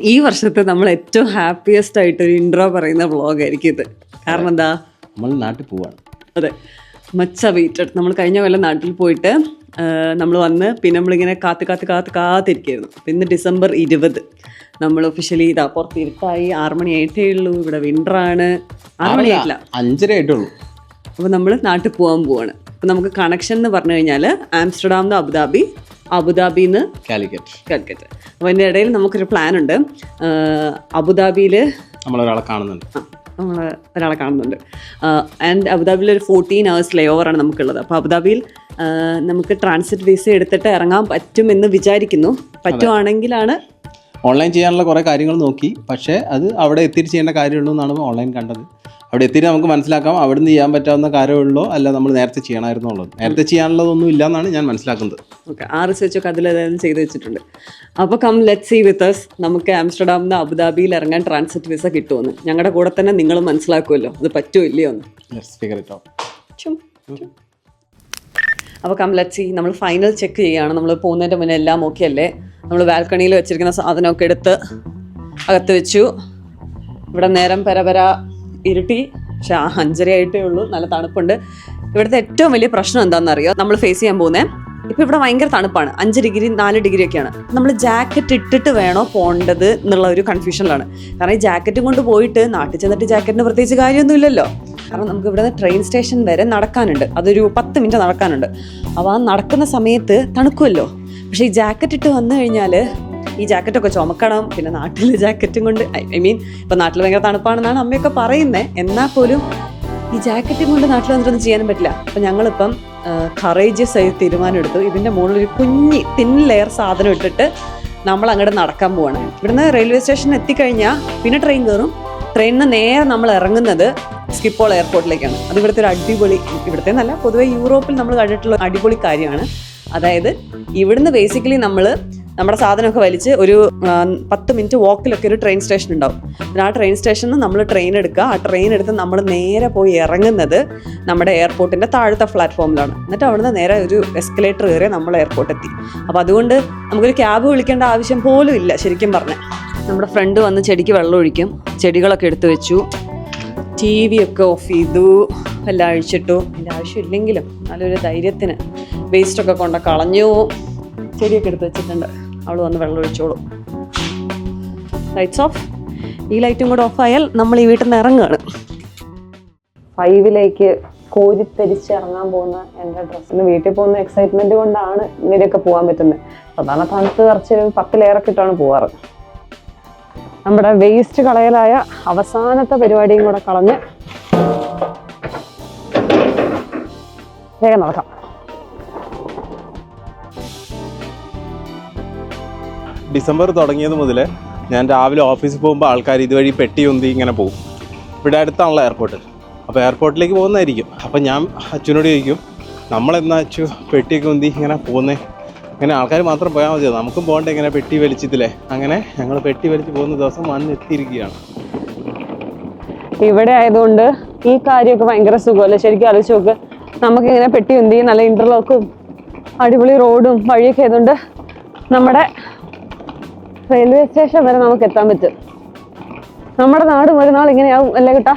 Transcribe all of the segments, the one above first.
ഈ വർഷത്തെ നമ്മൾ ഏറ്റവും ഹാപ്പിയസ്റ്റ് ആയിട്ട് ഒരു ഇൻട്രോ പറയുന്ന വ്ളോഗ് ആയിരിക്കും ഇത്. കാരണം എന്താ, നമ്മൾ നാട്ടിൽ പോവാണ്. അതെ, മച്ച വെയിറ്റഡ്. നമ്മൾ കഴിഞ്ഞ കൊല്ലം നാട്ടിൽ പോയിട്ട് നമ്മൾ വന്ന് പിന്നെ നമ്മളിങ്ങനെ കാത്തിരിക്കുകയായിരുന്നു. അപ്പം ഇന്ന് December 20 നമ്മൾ ഒഫീഷ്യലി ഇതാ പുറത്ത് ഇരുട്ടായി. 6 മണി ആയിട്ടേ ഉള്ളൂ. ഇവിടെ വിൻ്ററാണ്. 6 മണി ആയിട്ടില്ല, 5:30 ആയിട്ടുള്ളൂ. അപ്പോൾ നമ്മൾ നാട്ടിൽ പോവാണ്. അപ്പം നമുക്ക് കണക്ഷൻ എന്ന് പറഞ്ഞു കഴിഞ്ഞാൽ ആംസ്റ്റർഡാം നിന്ന് അബുദാബി, അബുദാബിയിൽ നിന്ന് കാലിക്കറ്റ്. അപ്പോൾ അതിൻ്റെ ഇടയിൽ നമുക്കൊരു പ്ലാൻ ഉണ്ട്. അബുദാബിയിൽ നമ്മളൊരാളെ കാണുന്നുണ്ട്. ആൻഡ് അബുദാബിയിൽ ഒരു 14 hours ലേ ഓവറാണ് നമുക്കുള്ളത്. അപ്പോൾ അബുദാബിയിൽ നമുക്ക് ട്രാൻസിറ്റ് വിസ എടുത്തിട്ട് ഇറങ്ങാൻ പറ്റുമെന്ന് വിചാരിക്കുന്നു. പറ്റുവാണെങ്കിലാണ് ഓൺലൈൻ ചെയ്യാനുള്ള കുറേ കാര്യങ്ങൾ നോക്കി. പക്ഷേ അത് അവിടെ എത്തിയിട്ട് ചെയ്യേണ്ട കാര്യമുള്ളൂ എന്നാണ് ഓൺലൈൻ കണ്ടത്. അവിടെ എത്തിയിട്ട് നമുക്ക് മനസ്സിലാക്കാം അവിടെ നിന്ന് ചെയ്യാൻ പറ്റാവുന്ന കാര്യമുള്ളൂ, അല്ല നമ്മൾ നേരത്തെ ചെയ്യണമായിരുന്നു ഉള്ളത്. നേരത്തെ ചെയ്യാനുള്ളതൊന്നും ഇല്ല എന്നാണ് ഞാൻ മനസ്സിലാക്കുന്നത്. ഓക്കെ, ആ റിസർച്ചൊക്കെ അതിലേതായാലും ചെയ്ത് വെച്ചിട്ടുണ്ട്. അപ്പോൾ ലെറ്റ്സ് സീ വിത്ത് us. നമുക്ക് ആംസ്റ്റർഡാമിൽ നിന്ന് അബുദാബിയിൽ ഇറങ്ങാൻ ട്രാൻസിറ്റ് വിസ കിട്ടുമെന്ന് ഞങ്ങളുടെ കൂടെ തന്നെ നിങ്ങൾ മനസ്സിലാക്കുമല്ലോ, അത് പറ്റുമോ ഇല്ലയോ എന്ന്. അപ്പോൾ ലെറ്റ്സ് സീ. നമ്മൾ ഫൈനൽ ചെക്ക് ചെയ്യുകയാണ്. നമ്മൾ പോകുന്നതിൻ്റെ മുന്നേ എല്ലാം ഓക്കെ അല്ലേ. നമ്മൾ ബാൽക്കണിയിൽ വെച്ചിരിക്കുന്ന സാധനമൊക്കെ എടുത്ത് അകത്ത് വെച്ചു. ഇവിടെ നേരം പരപര ഇരുട്ടി. പക്ഷെ 5:30 ആയിട്ടേ ഉള്ളൂ. നല്ല തണുപ്പുണ്ട്. ഇവിടുത്തെ ഏറ്റവും വലിയ പ്രശ്നം എന്താണെന്നറിയോ, നമ്മൾ ഫേസ് ചെയ്യാൻ പോകുന്നത്. ഇപ്പോൾ ഇവിടെ ഭയങ്കര തണുപ്പാണ്. 5 ഡിഗ്രി 4 ഡിഗ്രി ഒക്കെയാണ്. നമ്മൾ ജാക്കറ്റ് ഇട്ടിട്ട് വേണോ പോകേണ്ടത് എന്നുള്ള ഒരു കൺഫ്യൂഷനിലാണ്. കാരണം ഈ ജാക്കറ്റും കൊണ്ട് പോയിട്ട് നാട്ടിൽ ചെന്നിട്ട് ജാക്കറ്റിന് പ്രത്യേകിച്ച് കാര്യമൊന്നും ഇല്ലല്ലോ. കാരണം നമുക്ക് ഇവിടെ ട്രെയിൻ സ്റ്റേഷൻ വരെ നടക്കാനുണ്ട്. അതൊരു 10 മിനിറ്റ് നടക്കാനുണ്ട്. അപ്പോൾ ആ നടക്കുന്ന സമയത്ത് തണുക്കുമല്ലോ. പക്ഷേ ഈ ജാക്കറ്റ് ഇട്ട് വന്നു കഴിഞ്ഞാൽ ഈ ജാക്കറ്റൊക്കെ ചുമക്കണം. പിന്നെ നാട്ടിൽ ജാക്കറ്റും കൊണ്ട് ഇപ്പം നാട്ടിൽ ഭയങ്കര തണുപ്പാണെന്നാണ് അമ്മയൊക്കെ പറയുന്നത്. എന്നാൽ പോലും ഈ ജാക്കറ്റും കൊണ്ട് നാട്ടിൽ വന്നിട്ടൊന്നും ചെയ്യാനും പറ്റില്ല. അപ്പം ഞങ്ങളിപ്പം കറേജിയസ് ആയി തീരുമാനം എടുത്തു. ഇതിൻ്റെ മുകളിലൊരു തിൻ ലെയർ സാധനം ഇട്ടിട്ട് നമ്മൾ അങ്ങോട്ട് നടക്കാൻ പോവാണ്. ഇവിടുന്ന് റെയിൽവേ സ്റ്റേഷനിൽ എത്തിക്കഴിഞ്ഞാൽ പിന്നെ ട്രെയിൻ കയറും. ട്രെയിനിന് നേരെ നമ്മൾ ഇറങ്ങുന്നത് സ്കിപ്പോൾ എയർപോർട്ടിലേക്കാണ്. അത് ഇവിടുത്തെ ഒരു അടിപൊളി, ഇവിടുത്തെ നല്ല പൊതുവെ യൂറോപ്പിൽ നമ്മൾ കണ്ടിട്ടുള്ള അടിപൊളി കാര്യമാണ്. അതായത് ഇവിടുന്ന് ബേസിക്കലി നമ്മുടെ സാധനമൊക്കെ വലിച്ച് ഒരു 10 മിനിറ്റ് വാക്കിലൊക്കെ ഒരു ട്രെയിൻ സ്റ്റേഷൻ ഉണ്ടാവും. ആ ട്രെയിൻ സ്റ്റേഷനിൽ നിന്ന് നമ്മൾ ട്രെയിൻ എടുക്കുക. ആ ട്രെയിൻ എടുത്ത് നമ്മൾ നേരെ പോയി ഇറങ്ങുന്നത് നമ്മുടെ എയർപോർട്ടിൻ്റെ താഴത്തെ പ്ലാറ്റ്ഫോമിലാണ്. എന്നിട്ട് അവിടുന്ന് നേരെ ഒരു എസ്കലേറ്റർ കയറി നമ്മൾ എയർപോർട്ട് എത്തി. അപ്പോൾ അതുകൊണ്ട് നമുക്കൊരു ക്യാബ് വിളിക്കേണ്ട ആവശ്യം പോലും ഇല്ല ശരിക്കും പറഞ്ഞാൽ. നമ്മുടെ ഫ്രണ്ട് വന്ന് ചെടിക്ക് വെള്ളം ഒഴിക്കും. ചെടികളൊക്കെ എടുത്തു വെച്ചു. TV ഒക്കെ ഓഫ് ചെയ്തു. എല്ലാം അഴിച്ചിട്ടു. അതിൻ്റെ ആവശ്യമില്ലെങ്കിലും നല്ലൊരു ധൈര്യത്തിന് വേസ്റ്റൊക്കെ കൊണ്ട് കളഞ്ഞു. ചെടിയൊക്കെ എടുത്ത് വെച്ചിട്ടുണ്ട്. അവൾ വന്ന് വെള്ളം ഒഴിച്ചോളൂ. Lights of. ഈ ലൈറ്റും കൂടെ ഓഫായാൽ നമ്മൾ ഈ വീട്ടിൽ നിന്ന് ഇറങ്ങുകയാണ്. 5 കോരിത്തരിച്ച് ഇറങ്ങാൻ പോകുന്ന എൻ്റെ ഡ്രസ്സിന് വീട്ടിൽ പോകുന്ന എക്സൈറ്റ്മെൻറ്റ് കൊണ്ടാണ് ഇങ്ങനെയൊക്കെ പോകാൻ പറ്റുന്നത്. സാധാരണ തണുത്ത് കുറച്ച് 10 ലെയറൊക്കെ ഇട്ടാണ് പോവാറ്. നമ്മുടെ വേസ്റ്റ് കളയലായ അവസാനത്തെ പരിപാടിയും കൂടെ കളഞ്ഞ് വേഗം നടക്കാം. ഡിസംബർ തുടങ്ങിയത് മുതൽ ഞാൻ രാവിലെ ഓഫീസിൽ പോകുമ്പോൾ ആൾക്കാർ ഇതുവഴി പെട്ടി ഉന്തി ഇങ്ങനെ പോകും. ഇവിടെ അടുത്താണല്ലോ എയർപോർട്ട്. അപ്പോൾ എയർപോർട്ടിലേക്ക് പോകുന്നതായിരിക്കും. അപ്പോൾ ഞാൻ അച്ഛനോട് ചോദിക്കും, നമ്മളെന്നാ അച്ചു പെട്ടിയൊക്കെ ഉന്തി ഇങ്ങനെ പോകുന്നേ? ഇങ്ങനെ ആൾക്കാർ മാത്രം പോയാൽ മതിയോ, നമുക്കും പോകണ്ടേ ഇങ്ങനെ പെട്ടി വലിച്ചതില്ലേ? അങ്ങനെ ഞങ്ങൾ പെട്ടി വലിച്ച് പോകുന്ന ദിവസം വന്നെത്തിയിരിക്കുകയാണ്. ഇവിടെ ആയതുകൊണ്ട് ഈ കാര്യമൊക്കെ ഭയങ്കര സുഖമല്ലേ ശരിക്കും ആലോചിച്ച് നോക്ക്. നമുക്കിങ്ങനെ പെട്ടി ഉന്തി നല്ല ഇൻ്റർലോക്കും അടിപൊളി റോഡും വഴിയൊക്കെ ആയതുകൊണ്ട് നമ്മുടെ റെയിൽവേ സ്റ്റേഷൻ വരെ നമുക്ക് എത്താൻ പറ്റും. നമ്മുടെ നാട് ഒരു നാൾ ഇങ്ങനെയാവും അല്ലേ കേട്ടാ.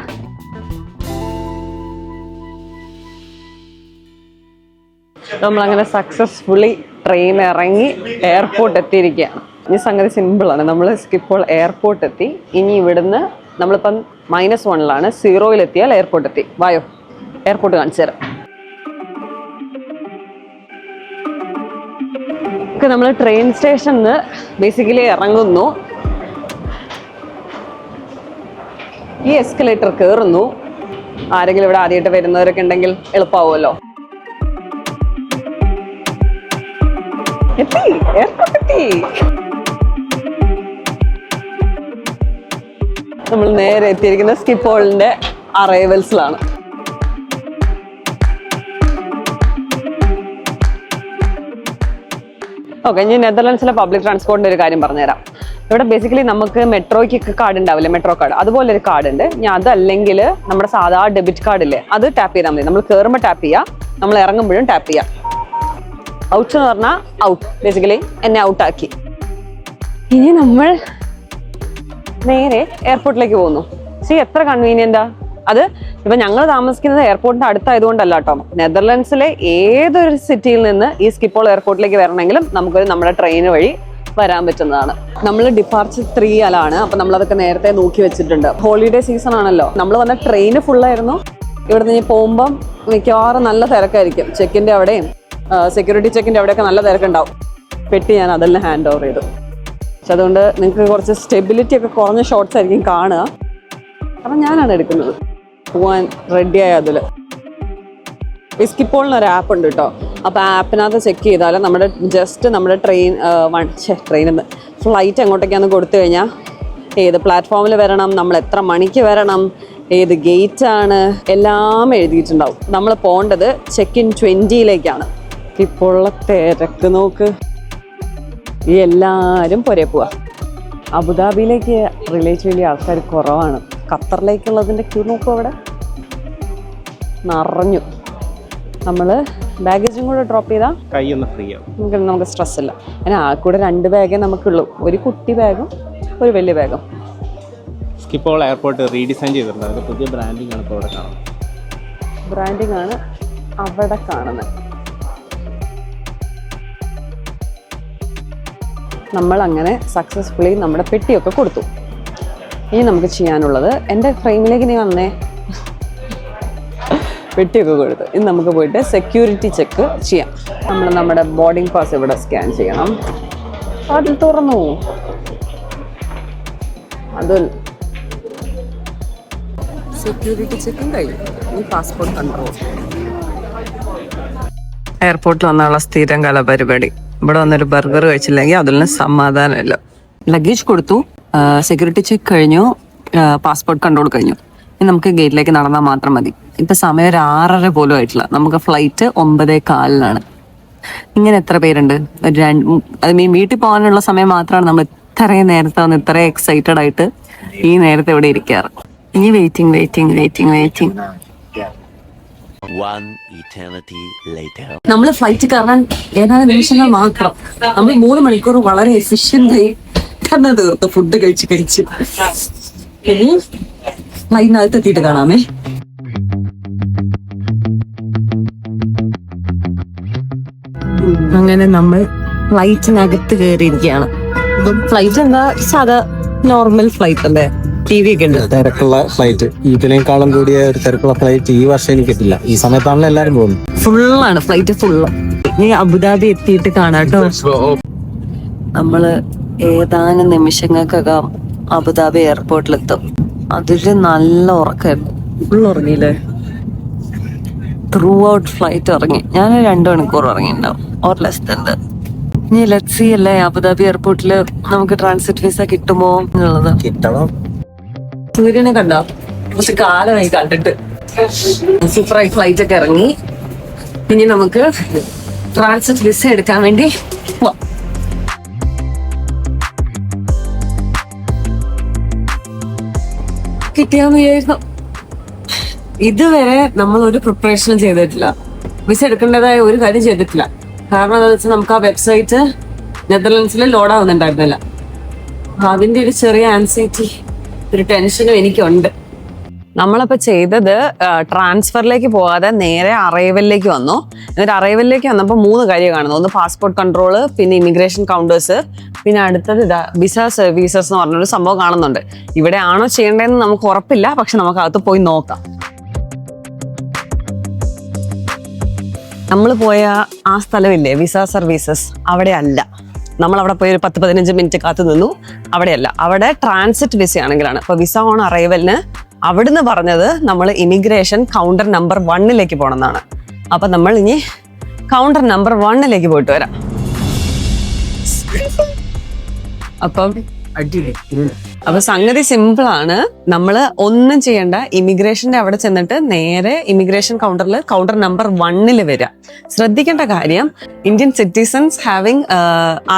നമ്മളങ്ങനെ സക്സസ്ഫുള്ളി ട്രെയിൻ ഇറങ്ങി എയർപോർട്ട് എത്തിയിരിക്കുകയാണ്. ഈ സംഗതി സിമ്പിളാണ്. നമ്മൾ സ്കിപ്പോൾ എയർപോർട്ട് എത്തി. ഇനി ഇവിടുന്ന് നമ്മളിപ്പം -1 0-ലെത്തിയാൽ എയർപോർട്ട് എത്തി. വായോ, എയർപോർട്ട് കാണിച്ചു തരാം. നമ്മൾ ട്രെയിൻ സ്റ്റേഷനിൽ ബേസിക്കലി ഇറങ്ങുന്നു. ഈ എസ്കലേറ്റർ കയറുന്നു. ആരെങ്കിലും ഇവിടെ ആദ്യമായിട്ട് വരുന്നവരൊക്കെ ഉണ്ടെങ്കിൽ എളുപ്പമാവുമല്ലോ. എത്തി, എയർപോർട്ട് എത്തി. നമ്മൾ നേരെ എത്തിയിരിക്കുന്ന സ്കിപ്പോളിന്റെ അറൈവൽസിലാണ്. ഓക്കെ, ഞാൻ നെതർലാൻഡ്സിലെ പബ്ലിക് ട്രാൻസ്പോർട്ടിന്റെ ഒരു കാര്യം പറഞ്ഞുതരാം. ഇവിടെ ബേസിക്കലി നമുക്ക് മെട്രോയ്ക്കൊക്കെ കാർഡ് ഉണ്ടാവില്ലേ, മെട്രോ കാർഡ്, അതുപോലെ ഒരു കാർഡ് ഉണ്ട്. ഞാൻ അതല്ലെങ്കിൽ നമ്മുടെ സാധാ ഡെബിറ്റ് കാർഡ് ഇല്ലേ, അത് ടാപ്പ് ചെയ്താൽ മതി. നമ്മൾ കയറുമ്പോൾ ടാപ്പ് ചെയ്യാം, നമ്മൾ ഇറങ്ങുമ്പോഴും ടാപ്പ് ചെയ്യാം. ഔട്ട് എന്ന് പറഞ്ഞാൽ ഔട്ട്, ബേസിക്കലി എന്നെ ഔട്ടാക്കി. ഇനി നമ്മൾ നേരെ എയർപോർട്ടിലേക്ക് പോകുന്നു. എത്ര കൺവീനിയന്റാ അത്. ഇപ്പൊ ഞങ്ങൾ താമസിക്കുന്നത് എയർപോർട്ടിന്റെ അടുത്തായതുകൊണ്ടല്ല കേട്ടോ. നെതർലൻഡ്സിലെ ഏതൊരു സിറ്റിയിൽ നിന്ന് ഈ സ്കിപ്പോൾ എയർപോർട്ടിലേക്ക് വരണമെങ്കിലും നമുക്ക് നമ്മുടെ ട്രെയിൻ വഴി വരാൻ പറ്റുന്നതാണ്. നമ്മൾ ഡിപ്പാർച്ചർ 3 അപ്പൊ നമ്മളതൊക്കെ നേരത്തെ നോക്കി വെച്ചിട്ടുണ്ട്. ഹോളിഡേ സീസൺ ആണല്ലോ. നമ്മൾ വന്ന ട്രെയിന് ഫുള്ളായിരുന്നു. ഇവിടെ നിന്ന് പോകുമ്പം മിക്കവാറും നല്ല തിരക്കായിരിക്കും. ചെക്കിന്റെ അവിടെയും സെക്യൂരിറ്റി ചെക്കിന്റെ അവിടെയൊക്കെ നല്ല തിരക്കുണ്ടാവും. പെട്ടി ഞാൻ അതെല്ലാം ഹാൻഡ് ഓവർ ചെയ്തു. പക്ഷെ അതുകൊണ്ട് നിങ്ങൾക്ക് കുറച്ച് സ്റ്റെബിലിറ്റി ഒക്കെ കുറഞ്ഞ ഷോട്ട്സ് ആയിരിക്കും കാണുക. അപ്പം ഞാനാണ് എടുക്കുന്നത്. പോവാൻ റെഡിയായ അതിൽ ഈ സ്കിപ്പോളിനൊരു ആപ്പ് ഉണ്ട് കേട്ടോ. അപ്പോൾ ആ ആപ്പിനകത്ത് ചെക്ക് ചെയ്താൽ നമ്മുടെ ജസ്റ്റ് നമ്മുടെ ട്രെയിനിൽ നിന്ന് ഫ്ലൈറ്റ് എങ്ങോട്ടേക്കാന്ന് കൊടുത്തു കഴിഞ്ഞാൽ ഏത് പ്ലാറ്റ്ഫോമിൽ വരണം, നമ്മൾ എത്ര മണിക്ക് വരണം, ഏത് ഗേറ്റാണ്, എല്ലാം എഴുതിയിട്ടുണ്ടാവും. നമ്മൾ പോകേണ്ടത് ചെക്ക് ഇൻ 20 ഇപ്പോഴുള്ള തിരക്ക് നോക്ക്. ഈ എല്ലാവരും പൊരേ പോവാ. അബുദാബിയിലേക്ക് റിലേറ്റീവ്ലി ആൾക്കാർ കുറവാണ്. ഖത്തറിലേക്കുള്ളതിൻ്റെ ക്യൂ നോക്കും, അവിടെ നിറഞ്ഞു. നമ്മൾ ബാഗേജും കൂടെ ഡ്രോപ്പ് ചെയ്താൽ കൈയൊന്ന് ഫ്രീ ആവും, നമുക്ക് സ്ട്രെസ് ഇല്ല. അതിന് ആ കൂടെ 2 ബാഗേ നമുക്കുള്ളൂ, ഒരു കുട്ടി ബാഗും ഒരു വലിയ ബാഗും. സ്കിപ്പോൾ എയർപോർട്ട് റീഡിസൈൻ ചെയ്തിട്ടുണ്ട്. അതിൻ്റെ പുതിയ ബ്രാൻഡിങ് ആണ് ഇപ്പോൾ അവിടെ കാണുന്നത്. ബ്രാൻഡിങ് ആണ് അവിടെ കാണുന്നത്. നമ്മൾ അങ്ങനെ സക്സസ്ഫുള്ളി നമ്മുടെ പെട്ടിയൊക്കെ കൊടുത്തു. ഇനി നമുക്ക് ചെയ്യാനുള്ളത്, എൻ്റെ ഫ്രെയിമിലേക്ക് നീ വന്നേ, പെട്ടിയൊക്കെ കൊടുത്തു. ഇനി നമുക്ക് പോയിട്ട് സെക്യൂരിറ്റി ചെക്ക് ചെയ്യാം. നമ്മൾ നമ്മുടെ ബോർഡിംഗ് പാസ് ഇവിടെ സ്കാൻ ചെയ്യണം. അതിൽ തുറന്നു. അതിൽ സെക്യൂരിറ്റി ചെക്കും കഴിഞ്ഞു. ഇനി പാസ്പോർട്ട് കൺട്രോൾ. എയർപോർട്ടിൽ വന്നുള്ള സ്ഥിരം കല പരിപാടി. ഇവിടെ വന്നൊരു ബർഗർ കഴിച്ചില്ലെങ്കിൽ അതിൽ നിന്ന് സമാധാനമില്ല. ലഗേജ് കൊടുത്ു, സെക്യൂരിറ്റി ചെക്ക് കഴിഞ്ഞു, പാസ്പോർട്ട് കൺട്രോൾ കഴിഞ്ഞു. ഇനി നമുക്ക് ഗേറ്റിലേക്ക് നടന്നാൽ മാത്രം മതി. ഇപ്പൊ സമയം ഒരു 6:30 പോലും ആയിട്ടില്ല. നമുക്ക് ഫ്ലൈറ്റ് 9:15. ഇങ്ങനെ എത്ര പേരുണ്ട്? അത് വീട്ടിൽ പോകാനുള്ള സമയം മാത്രമാണ് നമ്മൾ ഇത്രയും നേരത്തെ വന്ന് ഇത്രയും എക്സൈറ്റഡ് ആയിട്ട് ഈ നേരത്തെ ഇവിടെ ഇരിക്കാറ്. ഇനി വെയിറ്റിംഗ്. നമ്മൾ ഫ്ലൈറ്റ് കയറാൻ ഏതാനും നിമിഷങ്ങൾ മാത്രം. നമ്മൾ 3 മണിക്കൂർ വളരെ എഫിഷ്യന്റായി തന്നെ തീർത്തു ഫുഡ് കഴിച്ച്. ഇനി ഫ്ലൈറ്റിനകത്ത് എത്തിയിട്ട് കാണാമേ. അങ്ങനെ നമ്മൾ ഫ്ലൈറ്റിനകത്ത് കയറിയിരിക്കുകയാണ്. ഫ്ലൈറ്റ് എന്താ സാധാ നോർമൽ ഫ്ലൈറ്റ് അല്ലേ? TV ഒക്കെ ഉണ്ട്. തിരക്കുള്ള ഫ്ലൈറ്റ്, ഇതിനേക്കാളും കൂടിയ ഒരു തിരക്കുള്ള ഫ്ലൈറ്റ് ഈ വർഷം എനിക്ക് കിട്ടില്ല. ഈ സമയത്താണല്ലോ എല്ലാരും പോകുന്നത്. ഫുള്ളാണ് ഫ്ലൈറ്റ്, ഫുള്ള്. ഇനി അബുദാബി എത്തിയിട്ട് കാണാട്ടോ. നമ്മള് ഏതാനും നിമിഷങ്ങൾക്കകം അബുദാബി എയർപോർട്ടിലെത്തും. അതില് നല്ല ഉറക്കായിരുന്നു. ഫുൾ ഉറങ്ങിയില്ലേ? ത്രൂ ഔട്ട് ഫ്ലൈറ്റ് ഉറങ്ങി. ഞാൻ 2 മണിക്കൂർ ഉറങ്ങിണ്ടാവും, ഓർ ലെസ് ദാൻ ദാറ്റ്. ഇനി ലെറ്റ്സ് സീ അല്ലേ അബുദാബി എയർപോർട്ടില് നമുക്ക് ട്രാൻസിറ്റ് വിസ കിട്ടുമോ എന്നുള്ളത്. കിട്ടണം. സൂര്യനെ കണ്ടോ? കുറച്ച് കാലമായി കണ്ടിട്ട്. സൂപ്പറായി ഫ്ലൈറ്റ് ഒക്കെ ഇറങ്ങി. ഇനി നമുക്ക് ട്രാൻസിറ്റ് വിസ എടുക്കാൻ വേണ്ടി പോവാം. കിട്ടിയാന്ന് വിചാരിച്ചു. ഇതുവരെ നമ്മൾ ഒരു പ്രിപ്പറേഷനും ചെയ്തിട്ടില്ല. വിസ എടുക്കേണ്ടതായ ഒരു കാര്യം ചെയ്തിട്ടില്ല. കാരണം എന്താ വെച്ചാൽ നമുക്ക് ആ വെബ്സൈറ്റ് നെതർലൻഡ്സിൽ ലോഡ് ആവുന്നുണ്ടായിരുന്നില്ല. അതിന്റെ ഒരു ചെറിയ ആൻസൈറ്റി, ഒരു ടെൻഷനും എനിക്കുണ്ട്. നമ്മളപ്പോൾ ചെയ്തത് ട്രാൻസ്ഫറിലേക്ക് പോകാതെ നേരെ അറൈവലിലേക്ക് വന്നു. എന്നിട്ട് അറൈവലിലേക്ക് വന്നപ്പോൾ 3 കാര്യം കാണുന്നു. ഒന്ന് പാസ്പോർട്ട് കൺട്രോള്, പിന്നെ ഇമിഗ്രേഷൻ കൗണ്ടേഴ്സ്, പിന്നെ അടുത്തത് വിസ സർവീസസ് എന്ന് പറഞ്ഞൊരു സംഭവം കാണുന്നുണ്ട്. ഇവിടെ ആണോ ചെയ്യേണ്ടതെന്ന് നമുക്ക് ഉറപ്പില്ല, പക്ഷെ നമുക്ക് അകത്ത് പോയി നോക്കാം. നമ്മൾ പോയ ആ സ്ഥലമില്ലേ വിസ സർവീസസ്, അവിടെ അല്ല. നമ്മളവിടെ പോയി ഒരു 10-15 മിനിറ്റ് കാത്തു നിന്നു. അവിടെയല്ല, അവിടെ ട്രാൻസിറ്റ് വിസ ആണെങ്കിലാണ്. അപ്പോൾ വിസ ഓൺ അറൈവലിന് അവിടുന്ന് പറഞ്ഞത് നമ്മൾ ഇമിഗ്രേഷൻ കൗണ്ടർ നമ്പർ 1 പോകണം എന്നാണ്. അപ്പം നമ്മൾ ഇനി കൗണ്ടർ നമ്പർ 1 പോയിട്ട് വരാം. അപ്പൊ സംഗതി സിമ്പിൾ ആണ്. നമ്മൾ ഒന്നും ചെയ്യണ്ട. ഇമിഗ്രേഷന്റെ അവിടെ ചെന്നിട്ട് നേരെ ഇമിഗ്രേഷൻ കൗണ്ടറിൽ കൗണ്ടർ നമ്പർ 1 വരിക. ശ്രദ്ധിക്കേണ്ട കാര്യം, Indian citizens having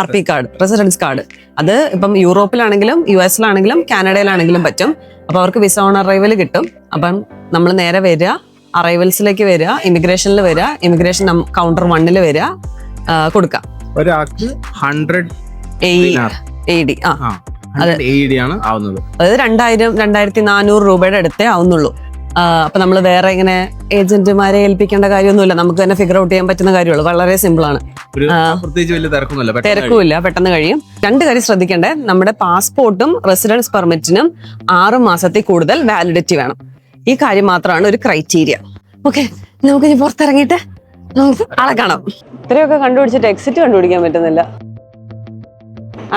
RP card, residence card. അത് ഇപ്പം യൂറോപ്പിലാണെങ്കിലും US-ലാണെങ്കിലും കാനഡയിലാണെങ്കിലും പറ്റും. അപ്പൊ അവർക്ക് വിസ ഓൺ അറൈവൽ കിട്ടും. അപ്പം നമ്മൾ നേരെ വരിക, അറൈവൽസിലേക്ക് വരിക, ഇമിഗ്രേഷനിൽ വരിക, ഇമിഗ്രേഷൻ കൗണ്ടർ 1 വരിക, കൊടുക്കാം. ഒരാൾക്ക് 100 AED. AED ആണ് ആവുന്നത്. അതായത് 2400 രൂപയുടെ അടുത്തേ ആവുന്നുള്ളൂ. അപ്പൊ നമ്മൾ വേറെ ഇങ്ങനെ ഏജന്റുമാരെ ഏൽപ്പിക്കേണ്ട കാര്യമൊന്നുമില്ല, നമുക്ക് തന്നെ ഫിഗർ ഔട്ട് ചെയ്യാൻ പറ്റുന്ന കാര്യമുള്ളൂ. വളരെ സിമ്പിൾ ആണ്, പ്രത്യേകിച്ച് വലിയ തിരക്കൊന്നുമില്ല, തിരക്കുമില്ല, പെട്ടെന്ന് കഴിയും. 2 കാര്യം ശ്രദ്ധിക്കേണ്ടേ, നമ്മുടെ പാസ്പോർട്ടും റെസിഡൻസ് പെർമിറ്റിനും 6 മാസത്തിൽ കൂടുതൽ വാലിഡിറ്റി വേണം. ഈ കാര്യം മാത്രമാണ് ഒരു ക്രൈറ്റീരിയ. ഓക്കെ, നമുക്ക് ഇനി പുറത്തിറങ്ങിയിട്ട് നമുക്ക് ആളെ കാണാം. ഇത്രയൊക്കെ കണ്ടുപിടിച്ചിട്ട് എക്സിറ്റ് കണ്ടുപിടിക്കാൻ പറ്റുന്നില്ല.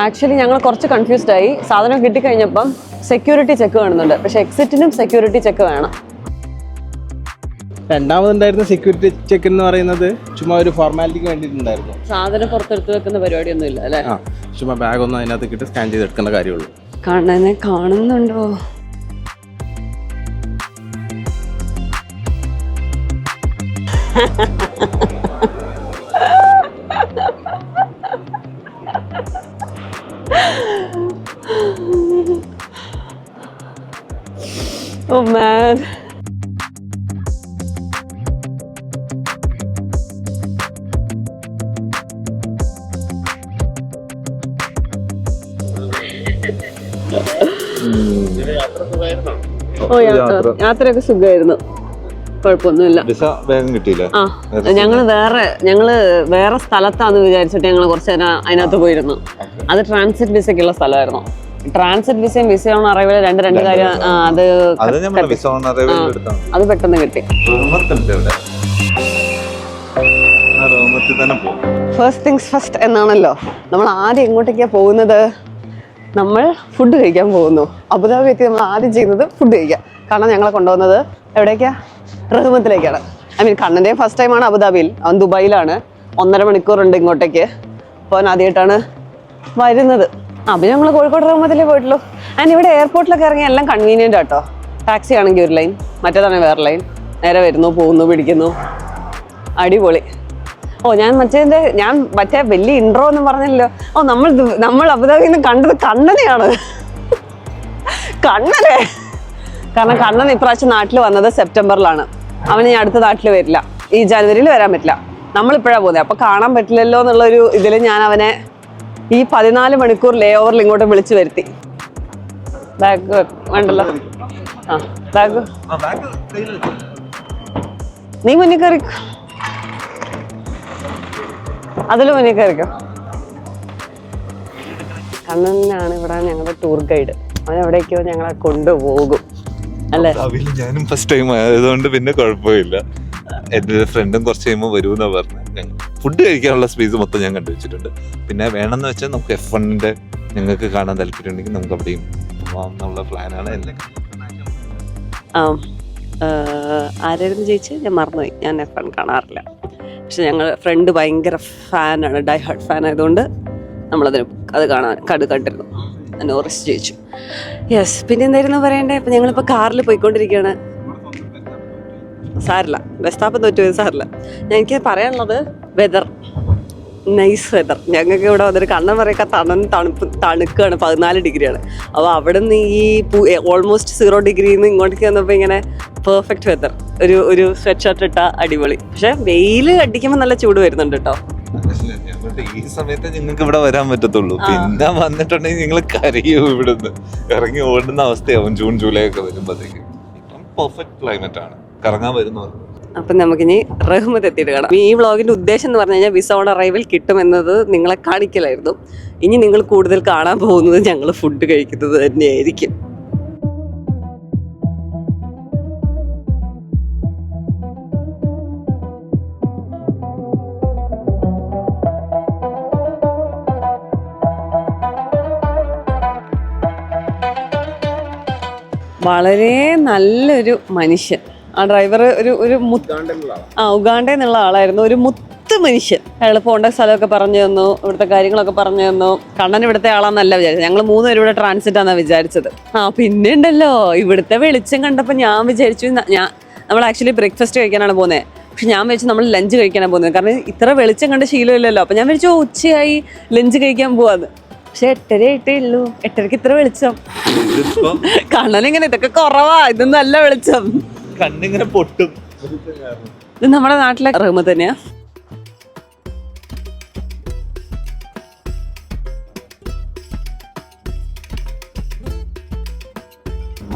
ആക്ച്വലി ഞങ്ങൾ കുറച്ച് കൺഫ്യൂസ്ഡ് ആയി. സാധനം കിട്ടിക്കഴിഞ്ഞപ്പം സെക്യൂരിറ്റി ചെക്ക് കാണുന്നുണ്ട്, പക്ഷെ എക്സിറ്റിനും സെക്യൂരിറ്റി ചെക്ക് വേണം. രണ്ടാമതുണ്ടായിരുന്ന സെക്യൂരിറ്റി ചെക്ക് എന്ന് പറയുന്നത് ചുമ്മാ ഒരു ഫോർമാലിറ്റിക്ക് വേണ്ടിയിട്ടുണ്ടായിരുന്നു. സാധനം പുറത്തെടുത്ത് വെക്കുന്ന പരിപാടിയൊന്നും ഇല്ല അല്ലേ? ചുമ്മാ ബാഗ് ഒന്നും അതിനകത്ത് കിട്ടി സ്കാൻ ചെയ്ത് എടുക്കേണ്ട കാര്യമുള്ളൂ. കാണാനെ കാണുന്നുണ്ടോ? Oh man. ഓ യാത്രയൊക്കെ സുഖമായിരുന്നു, കുഴപ്പമൊന്നുമില്ല. വേഗം കിട്ടിയില്ല. ഞങ്ങള് വേറെ സ്ഥലത്താന്ന് വിചാരിച്ചിട്ട് ഞങ്ങൾ കുറച്ച് നേരം അതിനകത്ത് പോയിരുന്നു. അത് ട്രാൻസിറ്റ് വിസയ്ക്കുള്ള സ്ഥലമായിരുന്നു. ട്രാൻസിറ്റ് വിസയും വിസ ഓൺ അറൈവൽ രണ്ട് കാര്യം. അത് പെട്ടെന്ന് കിട്ടി. ഫസ്റ്റ് തിങ്സ് ഫസ്റ്റ് എന്നാണല്ലോ. നമ്മൾ ആദ്യം എങ്ങോട്ടേക്കാ പോകുന്നത്? നമ്മൾ ഫുഡ് കഴിക്കാൻ പോകുന്നു. അബുദാബി എത്തി നമ്മൾ ആദ്യം ചെയ്യുന്നത് ഫുഡ് കഴിക്കാം. കാരണം ഞങ്ങളെ കൊണ്ടുപോകുന്നത് എവിടേക്കാ? റഹ്മത്തിലേക്കാണ്. കണ്ണൻ്റെയും ഫസ്റ്റ് ടൈമാണ് അബുദാബിയിൽ. അവൻ ദുബായിലാണ്. 1.5 മണിക്കൂറുണ്ട് ഇങ്ങോട്ടേക്ക്. അപ്പോൾ അവൻ ആദ്യമായിട്ടാണ് വരുന്നത്. അപ്പം ഞങ്ങൾ കോഴിക്കോട് റഹ്മത്തിലേ പോയിട്ടുള്ളൂ. ആൻഡ് ഇവിടെ എയർപോർട്ടിലൊക്കെ ഇറങ്ങി എല്ലാം കൺവീനിയൻ്റ് ആട്ടോ. ടാക്സി ആണെങ്കിൽ ഒരു ലൈൻ, മറ്റേതാണെങ്കിൽ വേറെ ലൈൻ. നേരെ വരുന്നു, പോകുന്നു, പിടിക്കുന്നു, അടിപൊളി. ഓ ഞാൻ മറ്റേ വലിയ ഇൻട്രോ ഒന്നും പറഞ്ഞില്ലല്ലോ. ഓ നമ്മൾ അബുദാബിയിൽ നിന്ന് കണ്ടത് കണ്ണനെയാണ്. കണ്ണനെ, കാരണം കണ്ണൻ ഇപ്രാവശ്യം നാട്ടിൽ വന്നത് സെപ്റ്റംബറിലാണ്. അവന് ഞാൻ അടുത്ത നാട്ടിൽ വരില്ല, ഈ ജനുവരിയിൽ വരാൻ പറ്റില്ല. നമ്മളിപ്പോഴാണ് പോകുന്നത്, അപ്പോൾ കാണാൻ പറ്റില്ലല്ലോ എന്നുള്ളൊരു ഇതിൽ ഞാൻ അവനെ ഈ 14 മണിക്കൂർ ലേ ഓവറിൽ ഇങ്ങോട്ട് വിളിച്ചു വരുത്തി. ബാഗ് വേണ്ടല്ലോ. ബാഗ് നീ മുന്നിൽ കയറിക്കോ, അതിൽ മുന്നിൽ കയറിക്കോ. കണ്ണനാണ് ഇവിടെ ഞങ്ങളുടെ ടൂർ ഗൈഡ്. അവൻ എവിടേക്കോ ഞങ്ങളെ കൊണ്ടുപോകും അല്ലേ? ഞാനും ഫസ്റ്റ് ടൈം ആയതുകൊണ്ട് പിന്നെ കുഴപ്പമില്ല. എൻ്റെ ഫ്രണ്ടും കുറച്ച് കഴിയുമ്പോൾ വരുമെന്നാ പറഞ്ഞത്. ഫുഡ് കഴിക്കാനുള്ള സ്പേസ് മൊത്തം ഞാൻ കണ്ടുവച്ചിട്ടുണ്ട്. പിന്നെ വേണമെന്ന് വെച്ചാൽ നമുക്ക് F1 ഞങ്ങൾക്ക് കാണാൻ താല്പര്യം ഉണ്ടെങ്കിൽ നമുക്ക് അവിടെയും പോകാമെന്നുള്ള പ്ലാനാണ്. എല്ലാം ആരായിരുന്നു ചോദിച്ച് ഞാൻ മറന്നുപോയി. ഞാൻ F1 കാണാറില്ല. പക്ഷെ ഞങ്ങൾ ഫ്രണ്ട് ഭയങ്കര ഫാനാണ്, ഡൈ ഹാർഡ് ഫാൻ ആയതുകൊണ്ട് അത് കണ്ടിരുന്നു. നോറിസ് ചോദിച്ചു. യെസ്, പിന്നെ എന്തായിരുന്നു പറയണ്ടേ? അപ്പം ഞങ്ങളിപ്പോൾ കാറിൽ പോയിക്കൊണ്ടിരിക്കുകയാണ്. സാരില്ല, ബസ് സ്റ്റോപ്പ് തോറ്റുപോയത് സാരില്ല. എനിക്ക് പറയാനുള്ളത് വെതർ, നൈസ് വെതർ. ഞങ്ങൾക്ക് ഇവിടെ വന്നൊരു കണ്ണൻ പറയൊക്കെ തണുക്കാണ്, 14 ഡിഗ്രിയാണ്. അപ്പോൾ അവിടെ നിന്ന് ഈ ഓൾമോസ്റ്റ് 0 ഡിഗ്രിയിൽ നിന്ന് ഇങ്ങോട്ടേക്ക് വന്നപ്പോൾ ഇങ്ങനെ പെർഫെക്റ്റ് വെതർ. ഒരു സ്വെറ്റ് ഷർട്ട് ഇട്ട അടിപൊളി. പക്ഷെ വെയിൽ അടിക്കുമ്പോൾ നല്ല ചൂട് വരുന്നുണ്ട് കേട്ടോ. ഈ സമയത്ത് നിങ്ങൾക്ക് ഇവിടെ വരാൻ പറ്റത്തുള്ളൂ. പിന്നെ വന്നിട്ടുണ്ടെങ്കിൽ നിങ്ങൾ കരയോ, ഇവിടുന്ന് ഇറങ്ങി ഓടുന്ന അവസ്ഥയാവും ജൂൺ ജൂലൈ ഒക്കെ വരുമ്പോഴത്തേക്ക്. ഇപ്പം പെർഫെക്റ്റ് ക്ലൈമറ്റ് ആണ്, കറങ്ങാൻ വരുന്നത്. അപ്പം നമുക്കിനി റഹ്മത്ത് എത്തിയിട്ട് കാണാം. ഈ വ്ളോഗിന്റെ ഉദ്ദേശം എന്ന് പറഞ്ഞു കഴിഞ്ഞാൽ വിസ ഓൺ അറൈവൽ കിട്ടുമെന്നത് നിങ്ങളെ കാണിക്കലായിരുന്നു. ഇനി നിങ്ങൾ കൂടുതൽ കാണാൻ പോകുന്നത് ഞങ്ങൾ ഫുഡ് കഴിക്കുന്നത് തന്നെയായിരിക്കും. വളരെ നല്ലൊരു മനുഷ്യൻ. ആ ഡ്രൈവർ ഉഗാണ്ടയിൽ നിന്നുള്ള ആളായിരുന്നു. ഒരു മുത്ത് മനുഷ്യൻ. അയാൾ പോകേണ്ട സ്ഥലമൊക്കെ പറഞ്ഞു തന്നു, ഇവിടുത്തെ കാര്യങ്ങളൊക്കെ പറഞ്ഞു തന്നു. കണ്ണൻ ഇവിടുത്തെ ആളാന്നല്ല വിചാരിച്ചത്. ഞങ്ങൾ 3 പേരും ഇവിടെ ട്രാൻസിറ്റ് ആണെന്നാണ് വിചാരിച്ചത്. പിന്നെ ഉണ്ടല്ലോ ഇവിടുത്തെ വെളിച്ചം കണ്ടപ്പോൾ ഞാൻ വിചാരിച്ചു, നമ്മൾ ആക്ച്വലി ബ്രേക്ക്ഫാസ്റ്റ് കഴിക്കാനാണ് പോകുന്നത്. പക്ഷെ ഞാൻ വിചാരിച്ചു നമ്മൾ ലഞ്ച് കഴിക്കാനാണ് പോകുന്നത്. കാരണം ഇത്ര വെളിച്ചം കണ്ട ശീലമില്ലല്ലോ. അപ്പം ഞാൻ വിചാരിച്ചു ഉച്ചയായി ലഞ്ച് കഴിക്കാൻ പോവാന്ന്. പക്ഷെ 8:30 ആയിട്ടേ ഉള്ളൂ. 8:30ക്ക് ഇത്ര വെളിച്ചം. കണ്ണനിങ്ങനെ ഇതൊക്കെ കുറവാ, ഇതൊന്നും നല്ല വെളിച്ചം. കണ്ണിങ്ങനെ പൊട്ടും. ഇത് നമ്മുടെ നാട്ടിലെ റഹ്മത്ത് തന്നെയാ.